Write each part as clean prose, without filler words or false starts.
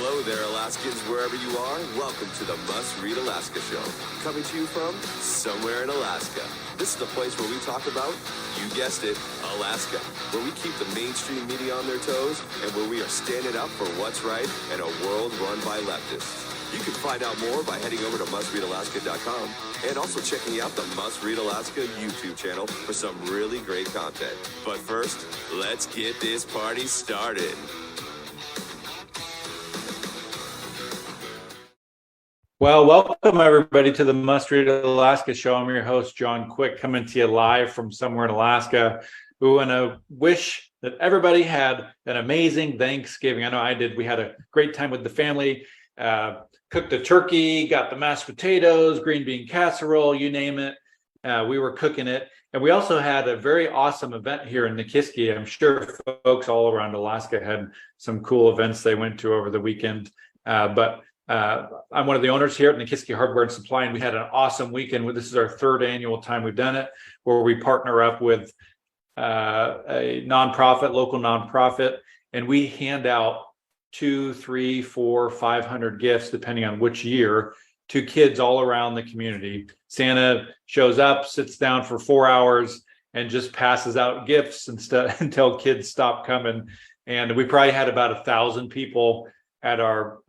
Hello there, Alaskans, wherever you are. Welcome to the Must Read Alaska Show. Coming to you from somewhere in Alaska. This is the place where we talk about, you guessed it, Alaska. Where we keep the mainstream media on their toes and where we are standing up for what's right in a world run by leftists. You can find out more by heading over to mustreadalaska.com and also checking out the Must Read Alaska YouTube channel for some really great content. But first, let's get this party started. Well, welcome everybody to the Must Read Alaska Show. I'm your host, John Quick, coming to you live from somewhere in Alaska. We want to wish that everybody had an amazing Thanksgiving. I know I did. We had a great time with the family, cooked a turkey, got the mashed potatoes, green bean casserole, you name it. We were cooking it. And we also had a very awesome event here in Nikiski. I'm sure folks all around Alaska had some cool events they went to over the weekend. I'm one of the owners here at Nikiski Hardware and Supply, and we had an awesome weekend. This is our third annual time we've done it, where we partner up with a nonprofit, local nonprofit, and we hand out 200, 300, 400, 500 gifts, depending on which year, to kids all around the community. Santa shows up, sits down for 4 hours, and just passes out gifts until kids stop coming. And we probably had about 1,000 people at our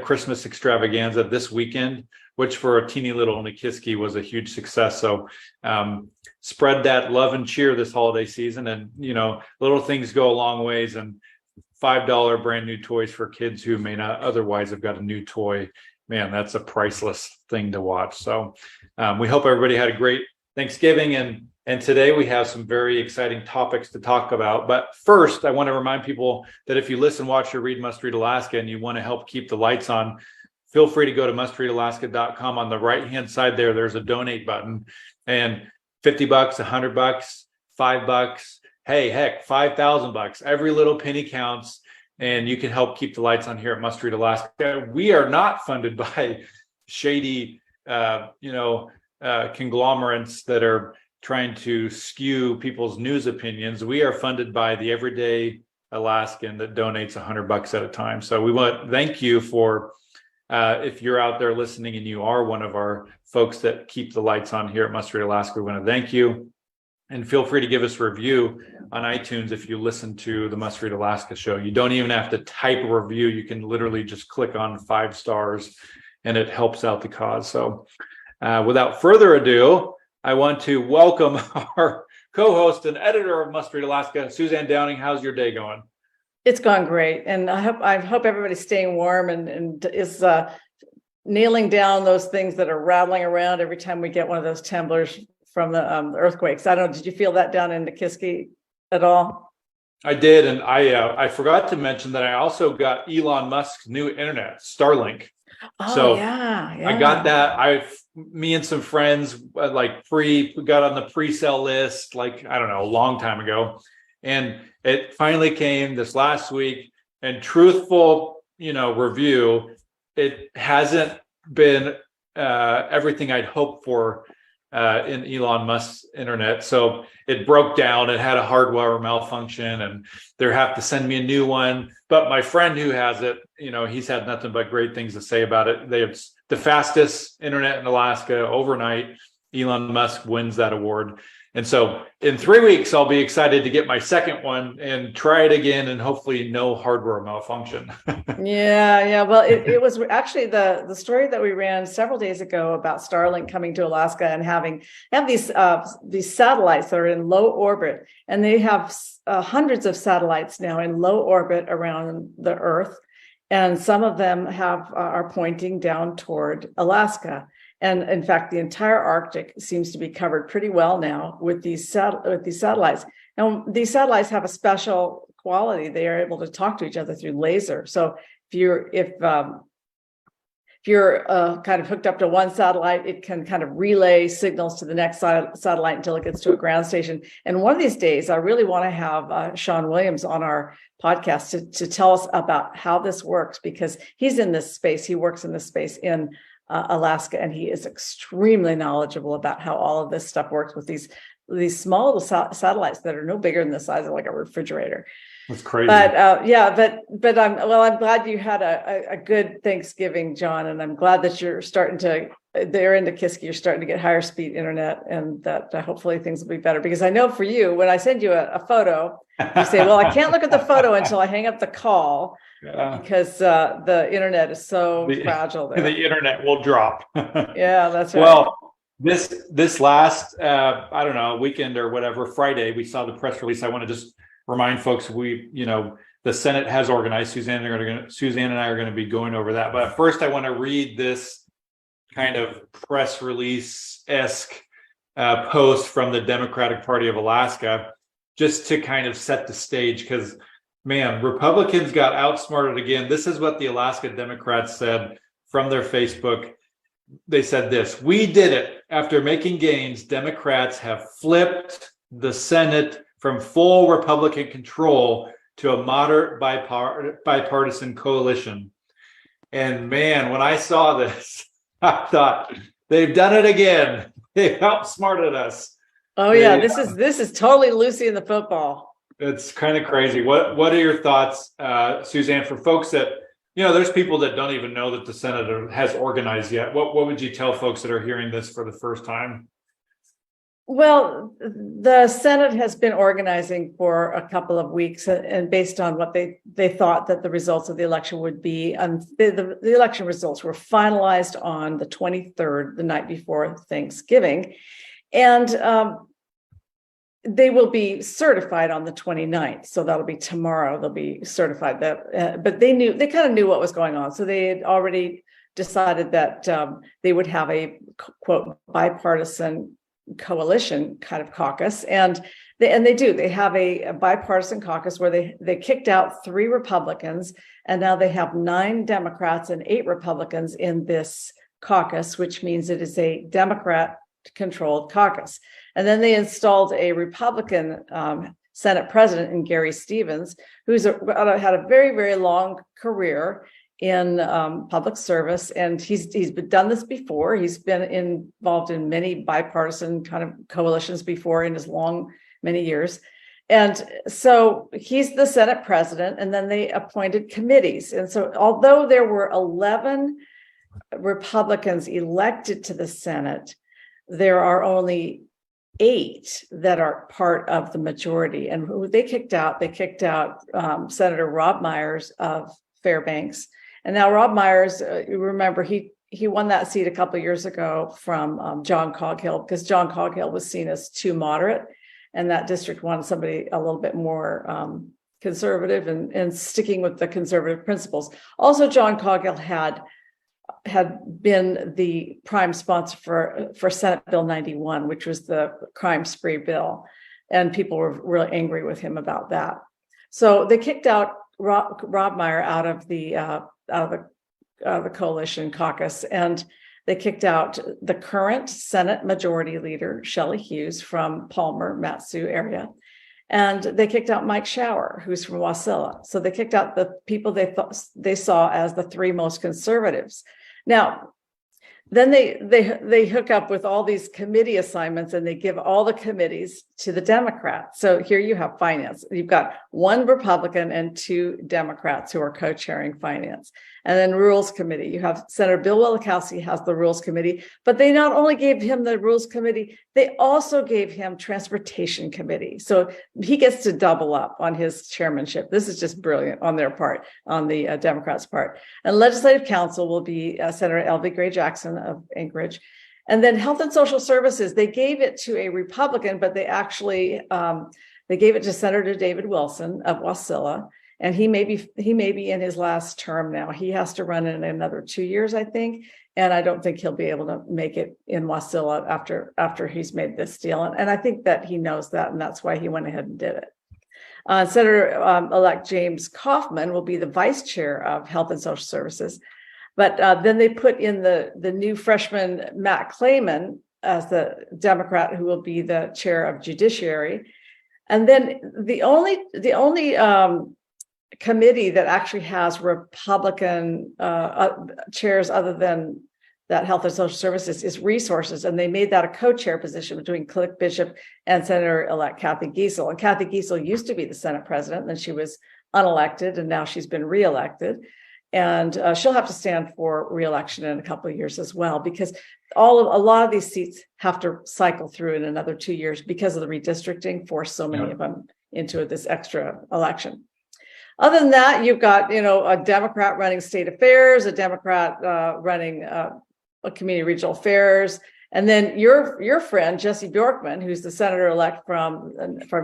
Christmas extravaganza this weekend, which for a teeny little Nikiski was a huge success. So spread that love and cheer this holiday season. And, little things go a long ways, and $5 brand new toys for kids who may not otherwise have got a new toy. Man, that's a priceless thing to watch. So we hope everybody had a great Thanksgiving, and today we have some very exciting topics to talk about. But first, I want to remind people that if you listen, watch, or read Must Read Alaska and you want to help keep the lights on, feel free to go to mustreadalaska.com. On the right-hand side there's a donate button. And $50, $100, $5, hey, heck, $5,000. Every little penny counts, and you can help keep the lights on here at Must Read Alaska. We are not funded by shady, conglomerates that are trying to skew people's news opinions. We are funded by the everyday Alaskan that donates $100 at a time. So we want to thank you for, if you're out there listening and you are one of our folks that keep the lights on here at Must Read Alaska, we want to thank you. And feel free to give us a review on iTunes if you listen to the Must Read Alaska show. You don't even have to type a review. You can literally just click on 5 stars, and it helps out the cause. So without further ado, I want to welcome our co-host and editor of Must Read Alaska, Suzzane Downing. How's your day going? It's gone great, and I hope everybody's staying warm and is nailing down those things that are rattling around every time we get one of those temblors from the earthquakes. I don't know. Did you feel that down in Nikiski at all? I did, and I forgot to mention that I also got Elon Musk's new internet, Starlink. Oh, so yeah. I got that. Me and some friends we got on the pre-sale list, a long time ago. And it finally came this last week, and truthful, review, it hasn't been everything I'd hoped for in Elon Musk's internet. So it broke down. It had a hardware malfunction, and they have to send me a new one. But my friend who has it, he's had nothing but great things to say about it. They have the fastest internet in Alaska overnight. Elon Musk wins that award. And so in 3 weeks, I'll be excited to get my second one and try it again, and hopefully no hardware malfunction. Yeah. Well, it was actually the story that we ran several days ago about Starlink coming to Alaska and have these satellites that are in low orbit, and they have hundreds of satellites now in low orbit around the Earth, and some of them are pointing down toward Alaska. And in fact, the entire Arctic seems to be covered pretty well now with these satellites. Now, these satellites have a special quality. They are able to talk to each other through laser. So if you're kind of hooked up to one satellite, it can kind of relay signals to the next satellite until it gets to a ground station. And one of these days, I really want to have Sean Williams on our podcast to tell us about how this works, because he's in this space. He works in this space in Alaska, and he is extremely knowledgeable about how all of this stuff works with these small little satellites that are no bigger than the size of like a refrigerator. That's crazy. I'm glad you had a good Thanksgiving, John, and I'm glad that they're into Kiski, you're starting to get higher speed internet, and that hopefully things will be better. Because I know for you, when I send you a photo, you say, well, I can't look at the photo until I hang up the call, because the internet is so fragile there. The internet will drop. Yeah, that's right. Well, this last, I don't know, weekend or whatever, Friday, we saw the press release. I want to just remind folks, the Senate has organized. Suzzane and I are going to be going over that. But first, I want to read this kind of press release-esque post from the Democratic Party of Alaska, just to kind of set the stage, because, man, Republicans got outsmarted again. This is what the Alaska Democrats said from their Facebook. They said this: "We did it. After making gains, Democrats have flipped the Senate from full Republican control to a moderate bipartisan coalition." And man, when I saw this, I thought, they've done it again. They've outsmarted us. Oh yeah, this is totally Lucy in the football. It's kind of crazy. What are your thoughts, Suzzane, for folks that, there's people that don't even know that the Senate has organized yet. What would you tell folks that are hearing this for the first time? Well, the Senate has been organizing for a couple of weeks, and based on what they thought that the results of the election would be, the election results were finalized on the 23rd, the night before Thanksgiving, and they will be certified on the 29th. So that'll be tomorrow. They'll be certified. But they kind of knew what was going on, so they had already decided that they would have a quote bipartisan coalition kind of caucus, and they have a bipartisan caucus where they kicked out 3 Republicans, and now they have 9 Democrats and 8 Republicans in this caucus, which means it is a Democrat controlled caucus. And then they installed a Republican Senate president in Gary Stevens, who's had a very, very long career in public service, and he's done this before. He's been involved in many bipartisan kind of coalitions before in his many years, and so he's the Senate president. And then they appointed committees, and so although there were 11 Republicans elected to the Senate, there are only 8 that are part of the majority. And who they kicked out? They kicked out Senator Rob Myers of Fairbanks. And now Rob Myers, you remember, he won that seat a couple of years ago from John Coghill, because John Coghill was seen as too moderate, and that district wanted somebody a little bit more conservative and sticking with the conservative principles. Also, John Coghill had been the prime sponsor for Senate Bill 91, which was the crime spree bill, and people were really angry with him about that. So they kicked out Rob Meyer out of the coalition caucus, and they kicked out the current Senate Majority Leader Shelley Hughes from Palmer, Mat-Su area, and they kicked out Mike Shower, who's from Wasilla. So they kicked out the people they saw as the 3 most conservatives. Now, then they hook up with all these committee assignments, and they give all the committees to the Democrats. So here you have finance. You've got 1 Republican and 2 Democrats who are co-chairing finance. And then Rules Committee, you have Senator Bill Wielechowski has the Rules Committee, but they not only gave him the Rules Committee, they also gave him Transportation Committee. So he gets to double up on his chairmanship. This is just brilliant on their part, on the Democrats' part. And Legislative Council will be Senator L.B. Gray Jackson of Anchorage. And then Health and Social Services, they gave it to a Republican, but they actually they gave it to Senator David Wilson of Wasilla. And he may be in his last term now. He has to run in another 2 years, I think. And I don't think he'll be able to make it in Wasilla after he's made this deal. And I think that he knows that, and that's why he went ahead and did it. Senator-elect James Kaufman will be the vice chair of Health and Social Services. But then they put in the new freshman Matt Clayman as the Democrat, who will be the chair of Judiciary. And then the only committee that actually has Republican chairs other than that Health and Social Services is resources, and they made that a co-chair position between Cliff Bishop and Senator-elect Kathy Giessel. And Kathy Giessel used to be the Senate president, and then she was unelected, and now she's been reelected. And she'll have to stand for reelection in a couple of years as well, because a lot of these seats have to cycle through in another 2 years because of the redistricting forced so many of them into this extra election. Other than that, you've got, a Democrat running state affairs, a Democrat running community regional affairs, and then your friend Jesse Bjorkman, who's the senator-elect from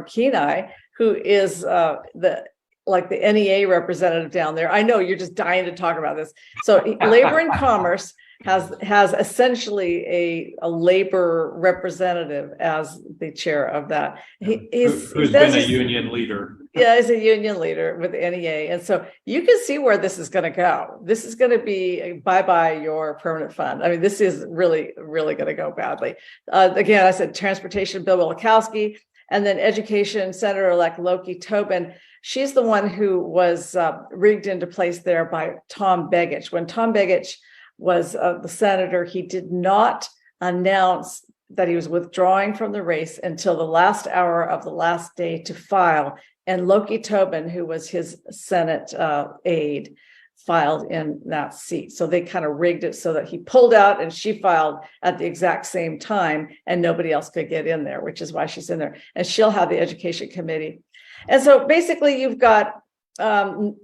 Kenai, who is the NEA representative down there. I know you're just dying to talk about this. So Labor and Commerce has essentially a labor representative as the chair of that. Who's been a union leader. Yeah, he's a union leader with the NEA. And so you can see where this is going to go. This is going to be a bye-bye your permanent fund. I mean, this is really, really going to go badly. Again, I said transportation, Bill Wielechowski, and then education, Senator-elect Loki Tobin. She's the one who was rigged into place there by Tom Begich. When Tom Begich was the senator, he did not announce that he was withdrawing from the race until the last hour of the last day to file. And Loki Tobin, who was his Senate aide, filed in that seat. So they kind of rigged it so that he pulled out and she filed at the exact same time, and nobody else could get in there, which is why she's in there. And she'll have the education committee. And so basically you've got 9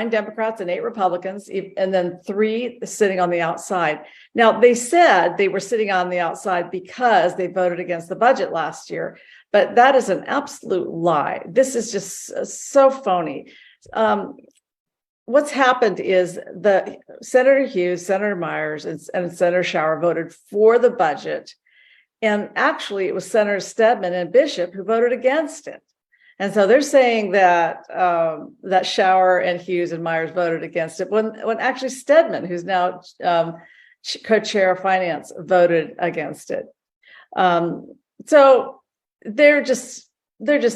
Democrats and 8 Republicans, and then 3 sitting on the outside. Now, they said they were sitting on the outside because they voted against the budget last year, but that is an absolute lie. This is just so phony. What's happened is the Senator Hughes, Senator Myers, and Senator Schauer voted for the budget, and actually it was Senator Stedman and Bishop who voted against it. And so they're saying that that Schauer and Hughes and Myers voted against it when actually Stedman, who's now co-chair of finance, voted against it. So they're just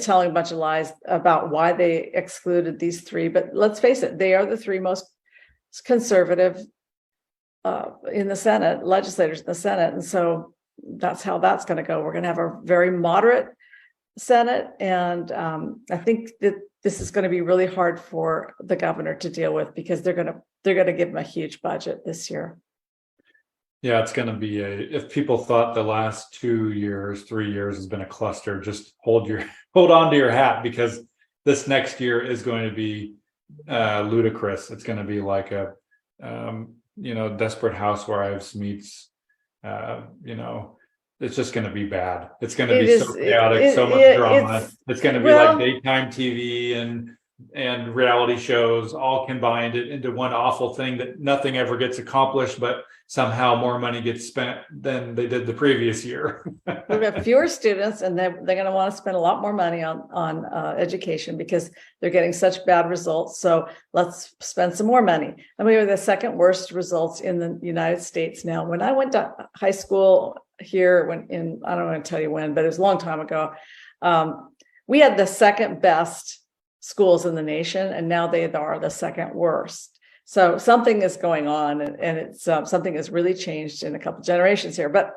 telling a bunch of lies about why they excluded these 3. But let's face it, they are the 3 most conservative in the Senate, legislators in the Senate. And so that's how that's going to go. We're going to have a very moderate Senate, and I think that this is going to be really hard for the governor to deal with, because they're going to give him a huge budget this year. Yeah, it's going to be if people thought the last 2 years, 3 years has been a cluster, just hold on to your hat, because this next year is going to be ludicrous. It's going to be like a Desperate Housewives meets it's just going to be bad. It's going to be so chaotic, so much drama. It's going to be like daytime TV and reality shows all combined into one awful thing that nothing ever gets accomplished, but somehow more money gets spent than they did the previous year. We have fewer students, and they're going to want to spend a lot more money on education because they're getting such bad results. So let's spend some more money. And we have the second worst results in the United States now. When I went to high school here, I don't want to tell you when, but it was a long time ago, we had the second best schools in the nation, and now they are the second worst. So something is going on, and it's something has really changed in a couple generations here. But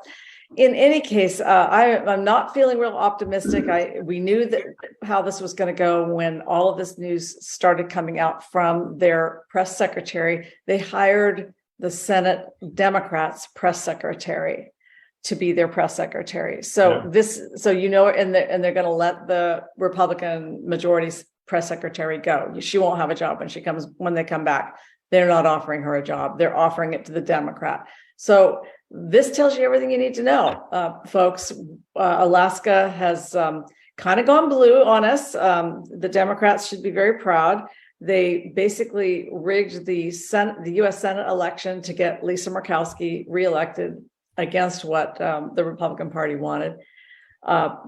in any case, I'm not feeling real optimistic. We knew that how this was going to go when all of this news started coming out from their press secretary. They hired the Senate Democrats' press secretary to be their press secretary. So and they're going to let the Republican majority's press secretary go. She won't have a job when they come back. They're not offering her a job. They're offering it to the Democrat. So this tells you everything you need to know, folks. Alaska has kind of gone blue on us. The Democrats should be very proud. They basically rigged the U.S. Senate election to get Lisa Murkowski reelected against what the Republican Party wanted.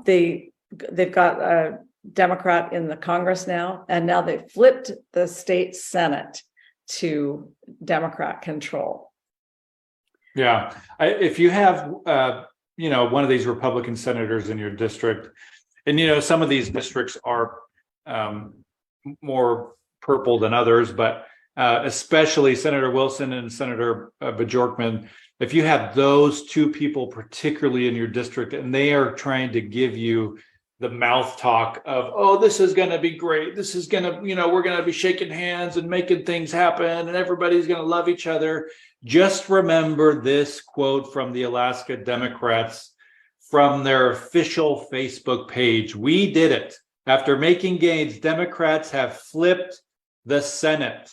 They've got a Democrat in the Congress now, and now they flipped the state Senate to Democrat control. Yeah, if you have one of these Republican senators in your district, and some of these districts are more purple than others, but especially Senator Wilson and Senator Bjorkman, if you have those two people, particularly in your district, and they are trying to give you the mouth talk of, oh, this is going to be great. This is going to, we're going to be shaking hands and making things happen and everybody's going to love each other. Just remember this quote from the Alaska Democrats from their official Facebook page. We did it. After making gains, Democrats have flipped the Senate.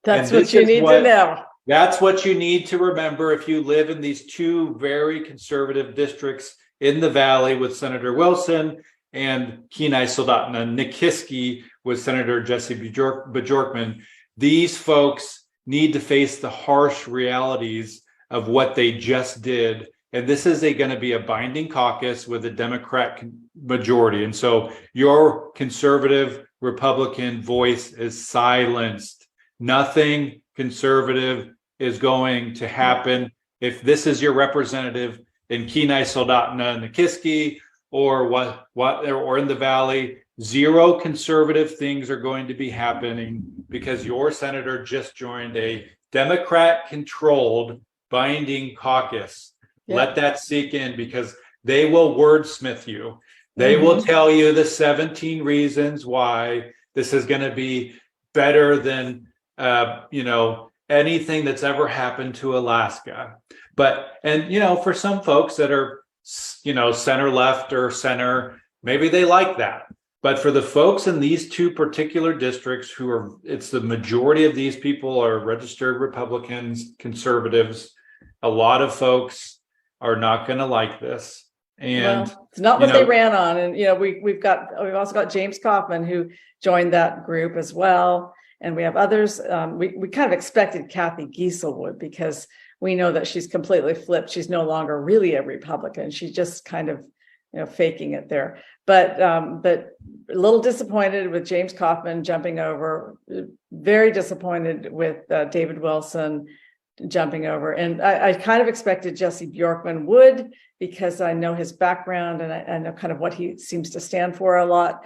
That's what you need to know. That's what you need to remember if you live in these two very conservative districts in the Valley with Senator Wilson and Kenai Soldotna Nikiski with Senator Jesse Bjorkman. These folks need to face the harsh realities of what they just did. And this is going to be a binding caucus with a Democrat majority. And so your conservative Republican voice is silenced. Nothing conservative is going to happen. If this is your representative in Kenai Soldotna Nikiski or in the Valley, zero conservative things are going to be happening because your senator just joined a Democrat-controlled binding caucus. Yeah. Let that sink in, because they will wordsmith you. They will tell you the 17 reasons why this is going to be better than anything that's ever happened to Alaska. And for some folks that are center left or center, maybe they like that. But for the folks in these two particular districts it's the majority of these people are registered Republicans, conservatives. A lot of folks are not going to like this. And it's not what they ran on. And we've also got James Kaufman, who joined that group as well. And we have others. We kind of expected Kathy Giesel would, because we know that she's completely flipped. She's no longer really a Republican. She's just kind of faking it there. But a little disappointed with James Kaufman jumping over. Very disappointed with David Wilson jumping over. And I kind of expected Jesse Bjorkman would, because I know his background and I know kind of what he seems to stand for a lot.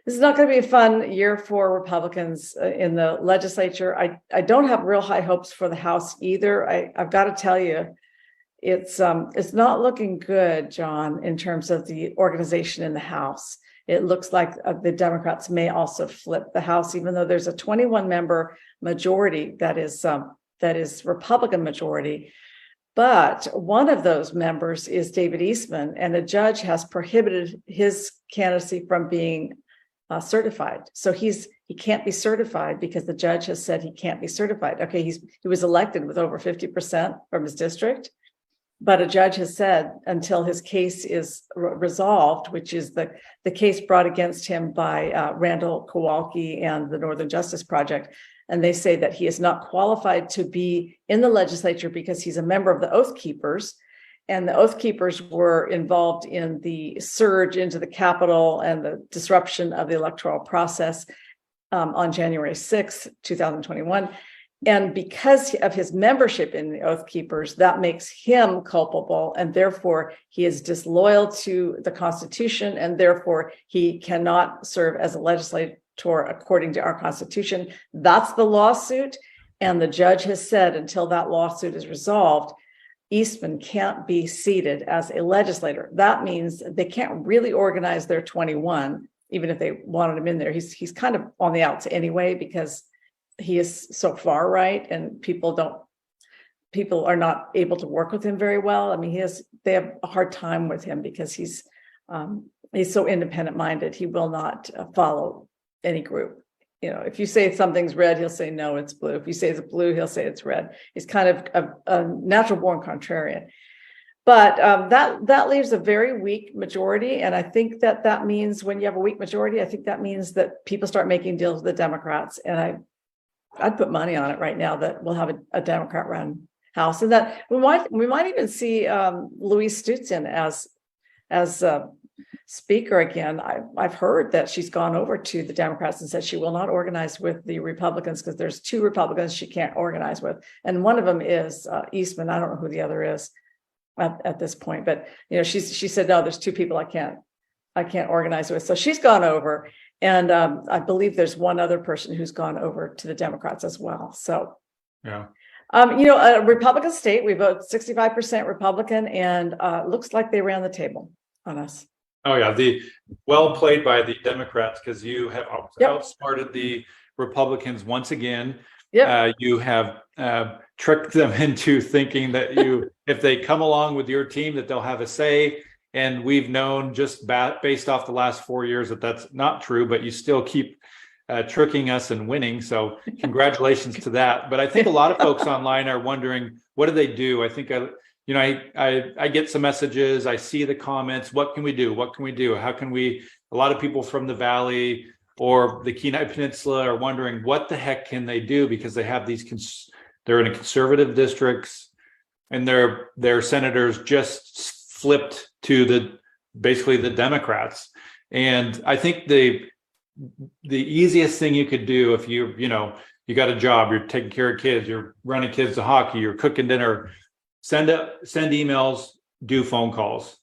This is not going to be a fun year for Republicans in the legislature. I don't have real high hopes for the House either. I've got to tell you, it's not looking good, John, in terms of the organization in the House. It looks like the Democrats may also flip the House, even though there's a 21-member majority that is Republican majority. But one of those members is David Eastman, and a judge has prohibited his candidacy from being certified. So he can't be certified because the judge has said he can't be certified. Okay, he was elected with over 50% from his district, but a judge has said until his case is resolved, which is the case brought against him by Randall Kowalski and the Northern Justice Project. And they say that he is not qualified to be in the legislature because he's a member of the Oath Keepers. And the Oath Keepers were involved in the surge into the Capitol and the disruption of the electoral process on January 6th, 2021. And because of his membership in the Oath Keepers, that makes him culpable. And therefore, he is disloyal to the Constitution. And therefore, he cannot serve as a legislator according to our Constitution. That's the lawsuit. And the judge has said until that lawsuit is resolved, Eastman can't be seated as a legislator. That means they can't really organize their 21, even if they wanted him in there. He's kind of on the outs anyway, because he is so far right, and people are not able to work with him very well. I mean, they have a hard time with him because he's so independent minded. He will not follow any group. If you say something's red, he'll say no, it's blue. If you say it's blue, he'll say it's red. He's kind of a natural born contrarian. But that leaves a very weak majority. And I think that means when you have a weak majority, I think that means that people start making deals with the Democrats. And I'd put money on it right now that we'll have a Democrat run House, and that we might even see Louise Stutson as Speaker again. I've heard that she's gone over to the Democrats and said she will not organize with the Republicans because there's two Republicans she can't organize with, and one of them is Eastman. I don't know who the other is at this point, but she said no, there's two people I can't organize with. So she's gone over, and I believe there's one other person who's gone over to the Democrats as well. So yeah. A Republican state, we vote 65% Republican, and looks like they ran the table on us. Oh yeah, the well played by the Democrats, because you have outsmarted the Republicans once again. You have tricked them into thinking that if they come along with your team, that they'll have a say. And we've known just based off the last 4 years that that's not true, but you still keep tricking us and winning. So congratulations to that. But I think a lot of folks online are wondering, what do they do? I think I get some messages. I see the comments. What can we do? What can we do? How can we? A lot of people from the Valley or the Kenai Peninsula are wondering, what the heck can they do? Because they have they're in conservative districts, and their senators just flipped to basically the Democrats. And I think the easiest thing you could do, if you got a job, you're taking care of kids, you're running kids to hockey, you're cooking dinner, send emails, do phone calls,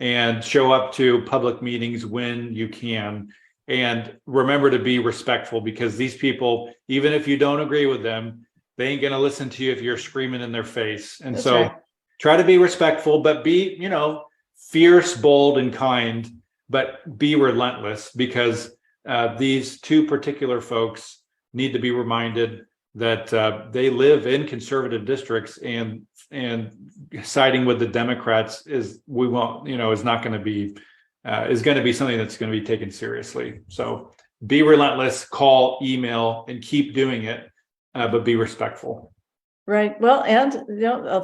and show up to public meetings when you can. And remember to be respectful, because these people, even if you don't agree with them, they ain't going to listen to you if you're screaming in their face. And Try to be respectful, but be, fierce, bold, and kind, but be relentless, because these two particular folks need to be reminded that they live in conservative districts, and siding with the Democrats is not going to be is going to be something that's going to be taken seriously. So be relentless, call, email, and keep doing it, but be respectful. Right. Well, and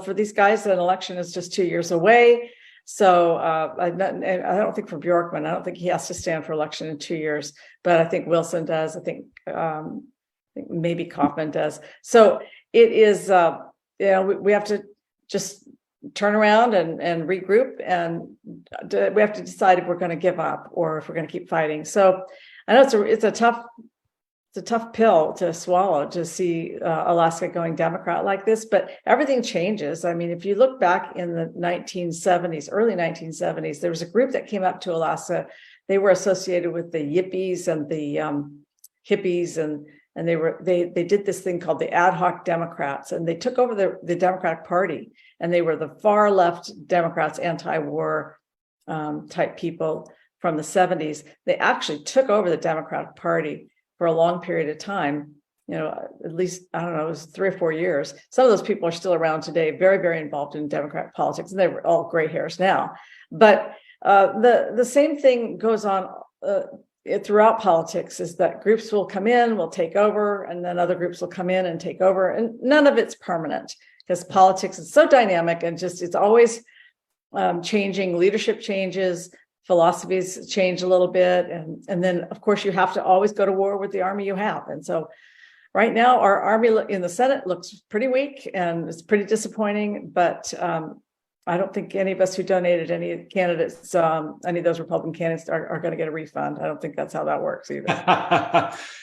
for these guys, an election is just 2 years away. So I don't think for Bjorkman, I don't think he has to stand for election in 2 years, but I think Wilson does. I think maybe Kaufman does. So it is, we have to just turn around and regroup, and we have to decide if we're going to give up or if we're going to keep fighting. So I know it's a tough pill to swallow to see Alaska going Democrat like this, but everything changes. I mean, if you look back in the 1970s, early 1970s, there was a group that came up to Alaska. They were associated with the Yippies and the hippies, and they did this thing called the Ad Hoc Democrats, and they took over the Democratic Party, and they were the far left Democrats, anti-war type people from the 70s. They actually took over the Democratic Party for a long period of time, at least, I don't know, it was 3 or 4 years. Some of those people are still around today, very, very involved in Democratic politics, and they're all gray hairs now. But the same thing goes on throughout politics, is that groups will come in, will take over, and then other groups will come in and take over, and none of it's permanent, because politics is so dynamic, and it's always changing. Leadership changes, philosophies change a little bit, and then of course you have to always go to war with the army you have. And so right now our army in the Senate looks pretty weak, and it's pretty disappointing, but I don't think any of us who donated any candidates, any of those Republican candidates are going to get a refund. I don't think that's how that works either.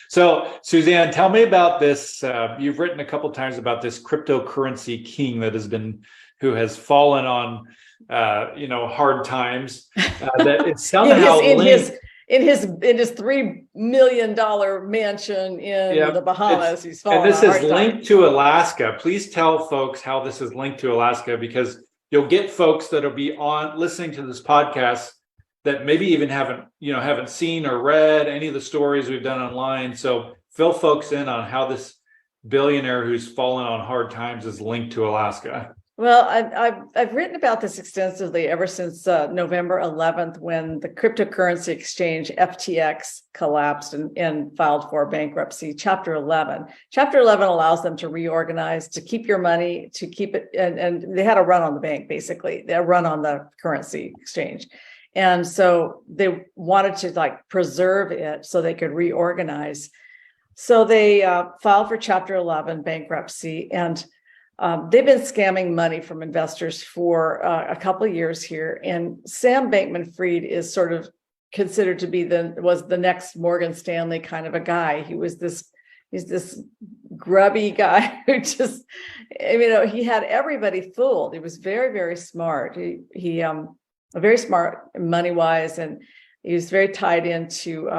So Suzzane, tell me about this. You've written a couple of times about this cryptocurrency king who has fallen on hard times, that it's somehow in his $3 million mansion in the Bahamas. He's fallen. And this is linked to Alaska. Please tell folks how this is linked to Alaska, because you'll get folks that'll be listening to this podcast that maybe even haven't seen or read any of the stories we've done online. So fill folks in on how this billionaire who's fallen on hard times is linked to Alaska. Well, I've written about this extensively ever since November 11th, when the cryptocurrency exchange FTX collapsed and filed for bankruptcy. Chapter 11 allows them to reorganize, to keep your money, to keep it, and they had a run on the bank, basically. They had a run on the currency exchange. And so they wanted to preserve it so they could reorganize. So they filed for Chapter 11 bankruptcy, and they've been scamming money from investors for a couple of years here. And Sam Bankman-Fried is sort of considered to be was the next Morgan Stanley kind of a guy. He's this grubby guy who just, he had everybody fooled. He was very, very smart. He very smart money-wise, and he was very tied into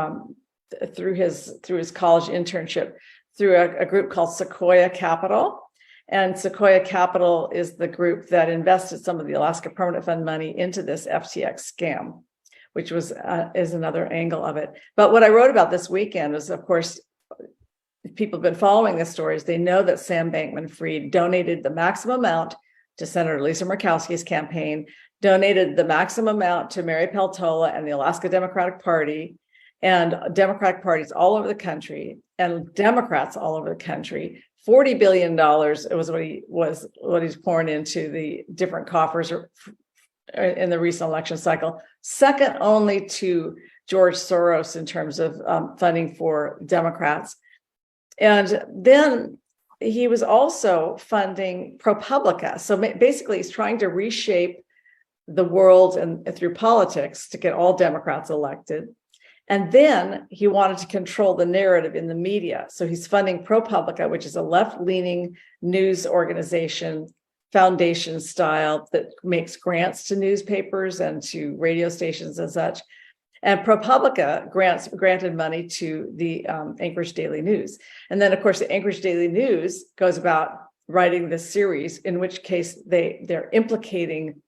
through his college internship through a group called Sequoia Capital. And Sequoia Capital is the group that invested some of the Alaska Permanent Fund money into this FTX scam, which was is another angle of it. But what I wrote about this weekend is, of course, if people have been following the stories, they know that Sam Bankman-Fried donated the maximum amount to Senator Lisa Murkowski's campaign, donated the maximum amount to Mary Peltola and the Alaska Democratic Party, and Democratic parties all over the country, and Democrats all over the country. $40 billion it was what he's pouring into the different coffers in the recent election cycle, second only to George Soros in terms of funding for Democrats. And then he was also funding ProPublica. So basically, he's trying to reshape the world and through politics to get all Democrats elected. And then he wanted to control the narrative in the media. So he's funding ProPublica, which is a left-leaning news organization, foundation style, that makes grants to newspapers and to radio stations and such. And ProPublica granted money to the Anchorage Daily News. And then, of course, the Anchorage Daily News goes about writing this series, in which case they're implicating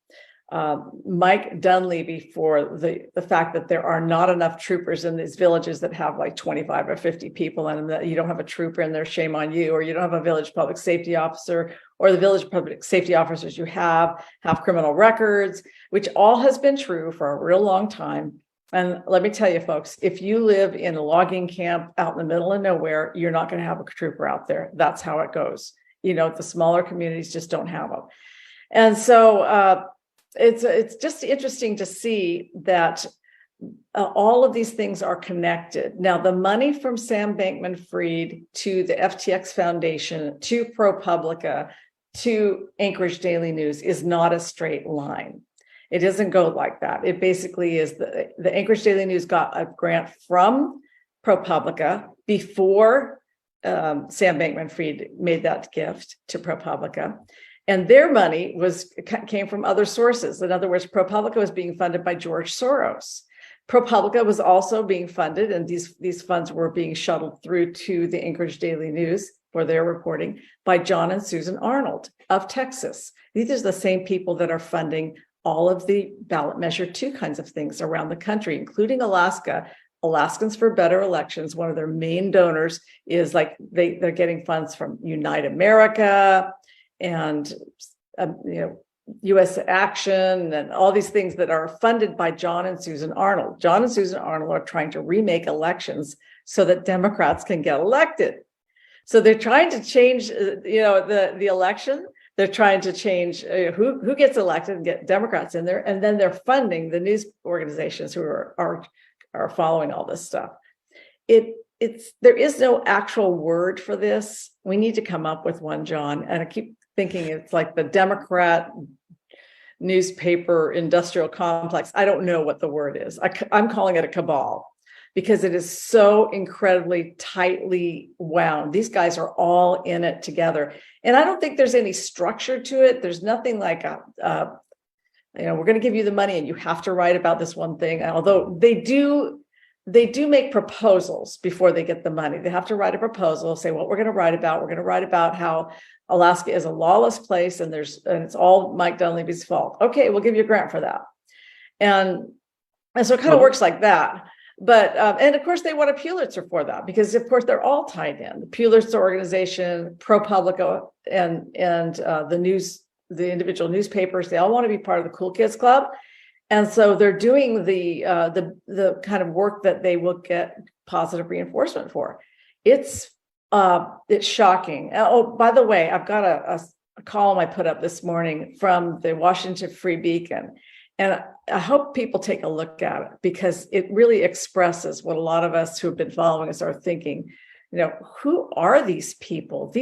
Mike Dunleavy for the fact that there are not enough troopers in these villages that have like 25 or 50 people in them, that you don't have a trooper in there, shame on you, or you don't have a village public safety officer, or the village public safety officers you have criminal records, which all has been true for a real long time. And let me tell you, folks, if you live in a logging camp out in the middle of nowhere, you're not going to have a trooper out there. That's how it goes. You know, the smaller communities just don't have them. And so it's just interesting to see that all of these things are connected. Now, the money from Sam Bankman-Fried to the FTX Foundation, to ProPublica, to Anchorage Daily News is not a straight line. It doesn't go like that. It basically is the Anchorage Daily News got a grant from ProPublica before Sam Bankman-Fried made that gift to ProPublica. And their money came from other sources. In other words, ProPublica was being funded by George Soros. ProPublica was also being funded, and these funds were being shuttled through to the Anchorage Daily News for their reporting by John and Susan Arnold of Texas. These are the same people that are funding all of the ballot measure 2 kinds of things around the country, including Alaska. Alaskans for Better Elections, one of their main donors is like they're getting funds from Unite America and U.S. Action and all these things that are funded by John and Susan Arnold. John and Susan Arnold are trying to remake elections so that Democrats can get elected. So they're trying to change, the election. They're trying to change who gets elected and get Democrats in there, and then they're funding the news organizations who are following all this stuff. There is no actual word for this. We need to come up with one, John. And I keep thinking it's like the Democrat newspaper industrial complex. I don't know what the word is. I'm calling it a cabal, because it is so incredibly tightly wound. These guys are all in it together. And I don't think there's any structure to it. There's nothing like we're going to give you the money and you have to write about this one thing. Although they do make proposals before they get the money. They have to write a proposal, say what we're going to write about. We're going to write about how Alaska is a lawless place and it's all Mike Dunleavy's fault. Okay, we'll give you a grant for that. And so it kind of works like that. But and of course they want a Pulitzer for that, because of course they're all tied in. The Pulitzer organization, ProPublica, and the individual newspapers, they all want to be part of the Cool Kids Club. And so they're doing the kind of work that they will get positive reinforcement for. It's shocking. Oh, by the way, I've got a column I put up this morning from the Washington Free Beacon, and I hope people take a look at it, because it really expresses what a lot of us who have been following us are thinking. Who are these people?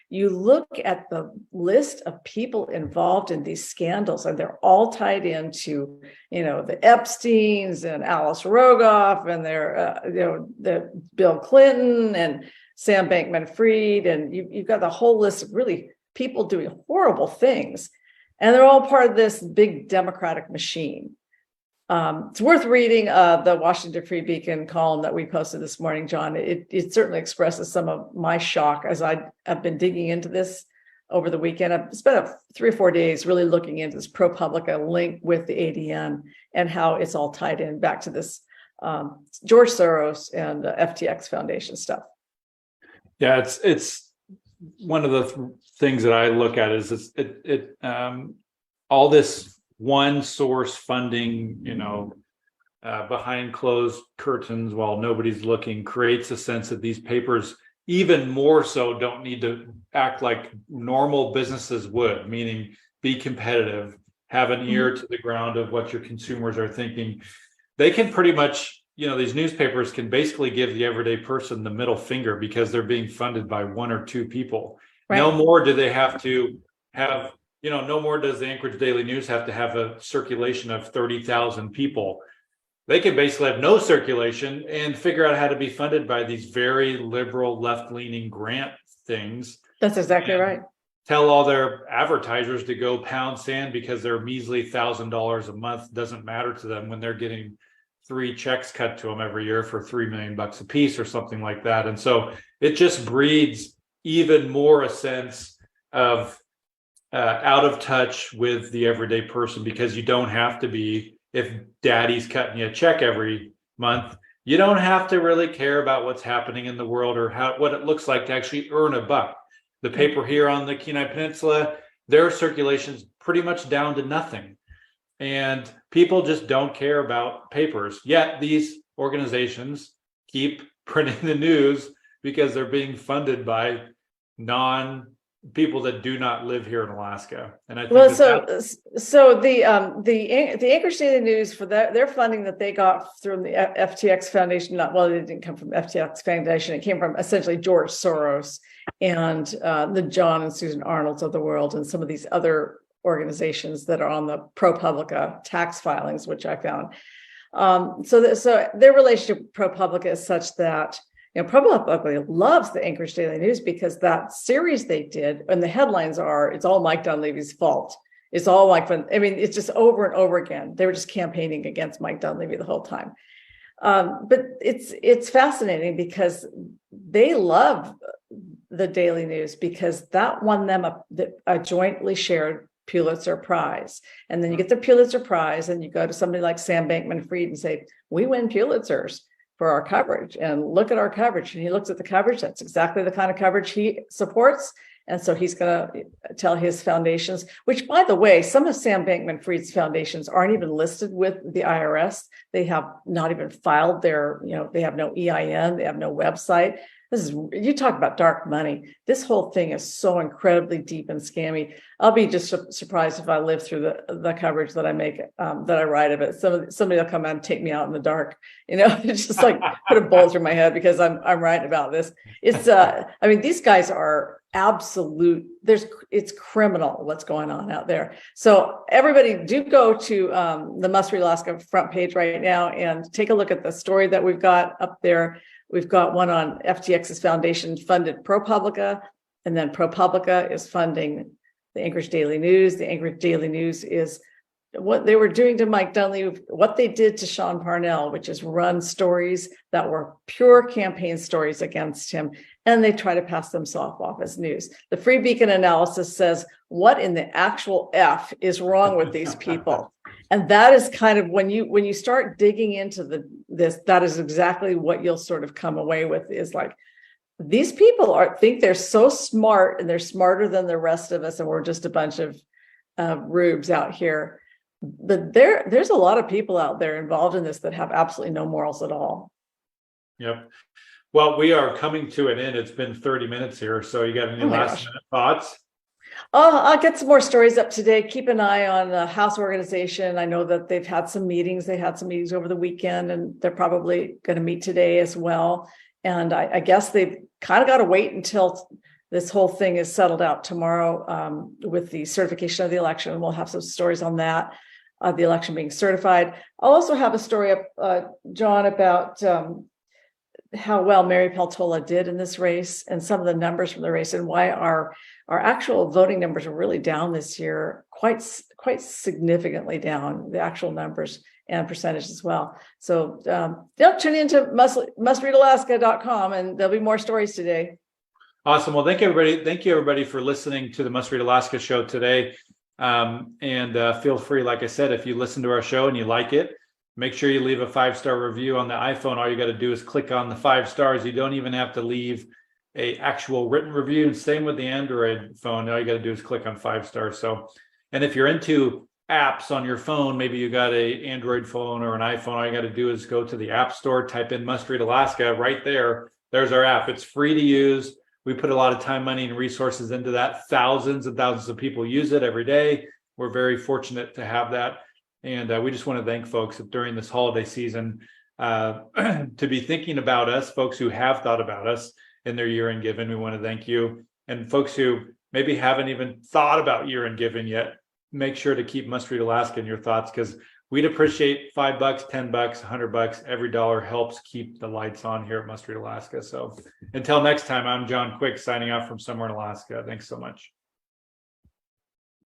You look at the list of people involved in these scandals, and they're all tied into, the Epsteins and Alice Rogoff and the Bill Clinton and Sam Bankman-Fried, and you've got the whole list of really people doing horrible things, and they're all part of this big Democratic machine. It's worth reading the Washington Free Beacon column that we posted this morning, John. It certainly expresses some of my shock as I have been digging into this over the weekend. I've spent 3 or 4 days really looking into this ProPublica link with the ADN and how it's all tied in back to this George Soros and FTX Foundation stuff. Yeah, it's one of the things that I look at is all this one source funding, behind closed curtains while nobody's looking, creates a sense that these papers even more so don't need to act like normal businesses would, meaning be competitive, have an ear to the ground of what your consumers are thinking. They can pretty much, these newspapers can basically give the everyday person the middle finger because they're being funded by 1 or 2 people. Right. No more do they have to have, no more does the Anchorage Daily News have to have a circulation of 30,000 people. They can basically have no circulation and figure out how to be funded by these very liberal, left-leaning grant things. That's exactly right. Tell all their advertisers to go pound sand because their measly $1,000 a month doesn't matter to them when they're getting 3 checks cut to them every year for $3 million a piece or something like that. And so it just breeds even more a sense of out of touch with the everyday person, because you don't have to be. If daddy's cutting you a check every month, you don't have to really care about what's happening in the world or what it looks like to actually earn a buck. The paper here on the Kenai Peninsula, their circulation's pretty much down to nothing. And people just don't care about papers. Yet these organizations keep printing the news because they're being funded by people that do not live here in Alaska. And I think so the Anchorage Daily News, for their funding that they got through the FTX Foundation, it didn't come from FTX Foundation, it came from essentially George Soros and the John and Susan Arnolds of the world and some of these other organizations that are on the ProPublica tax filings, which I found. So their relationship with ProPublica is such that ProPublica loves the Anchorage Daily News because that series they did, and the headlines are, it's all Mike Dunleavy's fault. It's all Mike. It's just over and over again. They were just campaigning against Mike Dunleavy the whole time. But it's fascinating because they love the Daily News because that won them a jointly shared Pulitzer Prize. And then you get the Pulitzer Prize and you go to somebody like Sam Bankman-Fried and say, we win Pulitzers for our coverage, and look at our coverage. And he looks at the coverage. That's exactly the kind of coverage he supports. And so he's going to tell his foundations, which, by the way, some of Sam Bankman-Fried's foundations aren't even listed with the IRS. They have not even filed their, they have no EIN, they have no website. You talk about dark money. This whole thing is so incredibly deep and scammy. I'll be just surprised if I live through the coverage that I make, that I write of it. Somebody will come out and take me out in the dark. It's just like put a bolt through my head because I'm writing about this. It's these guys are absolute. It's criminal what's going on out there. So everybody do go to the Must Read Alaska front page right now and take a look at the story that we've got up there. We've got one on FTX's foundation funded ProPublica, and then ProPublica is funding the Anchorage Daily News. The Anchorage Daily News is what they were doing to Mike Dunleavy, what they did to Sean Parnell, which is run stories that were pure campaign stories against him, and they try to pass them off as news. The Free Beacon analysis says, what in the actual F is wrong with these people? And that is kind of when you start digging into this, that is exactly what you'll sort of come away with, is like, these people think they're so smart and they're smarter than the rest of us, and we're just a bunch of rubes out here. But there's a lot of people out there involved in this that have absolutely no morals at all. Yep. Well, we are coming to an end. It's been 30 minutes here. So you got any last minute thoughts? I'll get some more stories up today. Keep an eye on the House organization. I know that they've had some meetings. They had some meetings over the weekend, and they're probably going to meet today as well. And I guess they've kind of got to wait until this whole thing is settled out tomorrow with the certification of the election. We'll have some stories on that, the election being certified. I'll also have a story up, John, about how well Mary Peltola did in this race and some of the numbers from the race, and why our actual voting numbers are really down this year, quite significantly down, the actual numbers and percentage as well. So tune into mustreadalaska.com, and there'll be more stories today. Awesome. Well, thank you, everybody. Thank you, everybody, for listening to the Must Read Alaska show today. Feel free, like I said, if you listen to our show and you like it, make sure you leave a 5-star review on the iPhone. All you got to do is click on the 5 stars. You don't even have to leave a actual written review. And same with the Android phone. All you got to do is click on 5 stars. So, and if you're into apps on your phone, maybe you got a Android phone or an iPhone, all you got to do is go to the App Store, type in Must Read Alaska. Right there, there's our app. It's free to use. We put a lot of time, money, and resources into that. Thousands and thousands of people use it every day. We're very fortunate to have that. And we just want to thank folks during this holiday season to be thinking about us, folks who have thought about us in their year-end giving. We want to thank you. And folks who maybe haven't even thought about year-end giving yet, make sure to keep Must Read Alaska in your thoughts, because we'd appreciate $5, $10, $100. Every dollar helps keep the lights on here at Must Read Alaska. So until next time, I'm John Quick signing off from somewhere in Alaska. Thanks so much.